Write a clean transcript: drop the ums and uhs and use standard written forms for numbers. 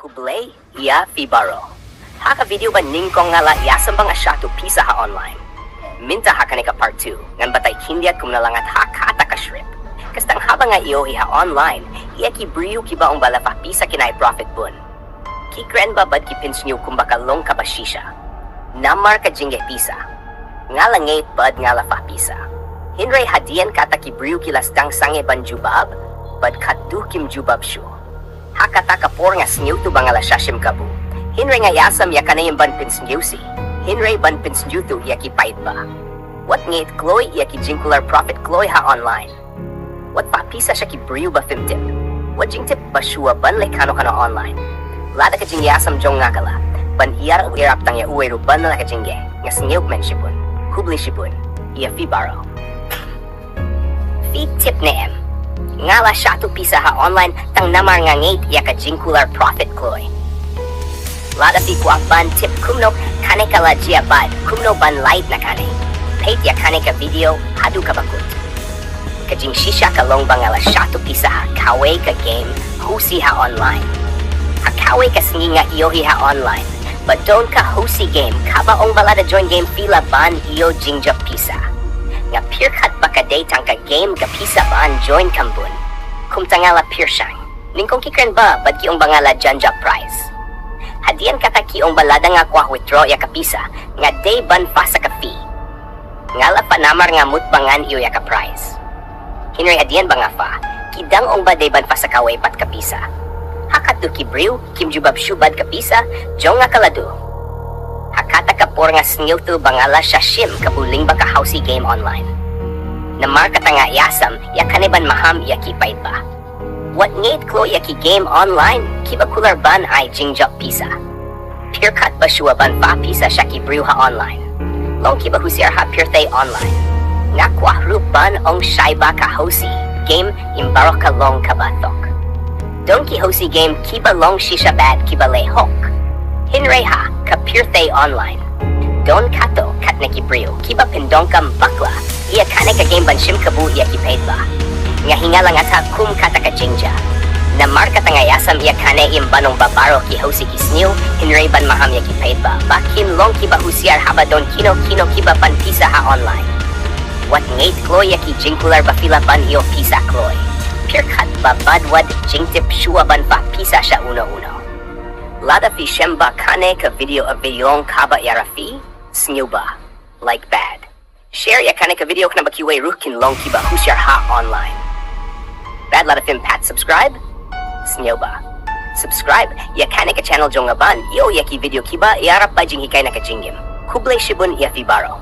Hublay, iya fi baroh. Haka video ba ningkong nga la yasam bang asya to Pisa ha online. Minta haka ka part 2, ngan batay kindiat kum na lang at hakata ka shrip. Kastang haba nga iyohi ha online, iya ki briyo ki ba ang bala pa Pisa kinay profit bun. Ki kren ba bad ki pynsngewthuh kum bakalong ka ba shisha. Namar ka jingjia Pisa. Nga langit bad nga la pa Pisa. Hynrei hadian kata ki briyo ki lastang sange ban jubab, bad katto kim jubab shuh. Hakata kapor nga snewthuh ba nga la shashim kabu. Hynrei nga yasam ya kanayang ban pynsngewthuh. Hynrei ban pynsngewthuh ya ki paidbah. What ngait kloy ya ki jingular profit kloy ha online. What pa Pisa siya ki briyo ba fimtip. What jingtip ba shua ban le kano online. Lada ka jing yasam jong nga kala. Ban iyar ang irap tang ya uwe ru ban na la ka jingye. Nga snewk men shibun. Hubli shibun. Iya fi baroh. Fi tip neem. Nga la siya to Pisa ha online tang namar nga ngait ya ka jingular profit kloy. Lada fi kuak ban tip kumno kane ka la jia bad kumno ban light na kane. Pait ya kane ka video hadu ka bakut. Kajing shisha ka long bang ala siya to Pisa ha kawe ka game Housie ha online. Ha kawe ka singi nga iyohi ha online. But don't ka Housie game kaba ong balada join game fila ban iyo jingjia Pisa. Nga pirkat baka day tang ka game ka Pisa ban join kambun. Kum tangala pirsyang. Ningkong kikren ba bad ki ong bangala janja prize. Hadian kata ki ong balada nga kwa withdraw ya ka Pisa nga day ban fasa ka fee. Ngala pa namar nga mutbangan iyo ya ka prize. Hynrei hadian ba nga fa, kidang ong ba day ban fasa ka way pat ka Pisa. Hakatu ki briw, kim jubab shubad ka Pisa, jong nga kaladu. Hakata ka por nga snewthuh bangala shashim kabuling ba ka Housie Game Online. Namar kata nga yasam, ya kaneban maham ya ki paidbah. What ngait klo ya ki game online, kiba kular ban ay jingjia Pisa. Pirkat ba shua ban fa Pisa siya ki briw ha online. Long kiba husiar ha pirtay online. Nga kwa ban ong shaiba ka Housie game imbaroh ka long ka ba thok. Don ki Housie game kiba long shisha bad kiba le hok. Hynrei ha ka pirtay online. Don katto katne ki briw kiba pyndonkam bakla. Iya kane ka game ban shim kabu iya ki paidbah. Nga hingalang at kum kata ka jingjia. Namar kata nga yasam iya kane imbanong baroh ki Housie ki snew, Hynrei ban maham ya ki paidbah. Bakin long kiba husiar haba don kino kiba pan Pisa ha online. What ngait kloy ya ki jingular ba fila ban iyo Pisa kloy. Pirkat ba badwad jingtip shua ban fa Pisa siya uno-uno. Lada fi shemba kane ka video of videong kaba yarafi, snew ba, like bad. Share ya kane ka video kana bakiway rukin long kiba husiar ha online. Bad lada film pat subscribe, snew ba. Subscribe ya kane ka channel jong aban yo ya ki video kiba iarap ba jing hikay na ka jingjim. Hublay shibun ya fi baroh.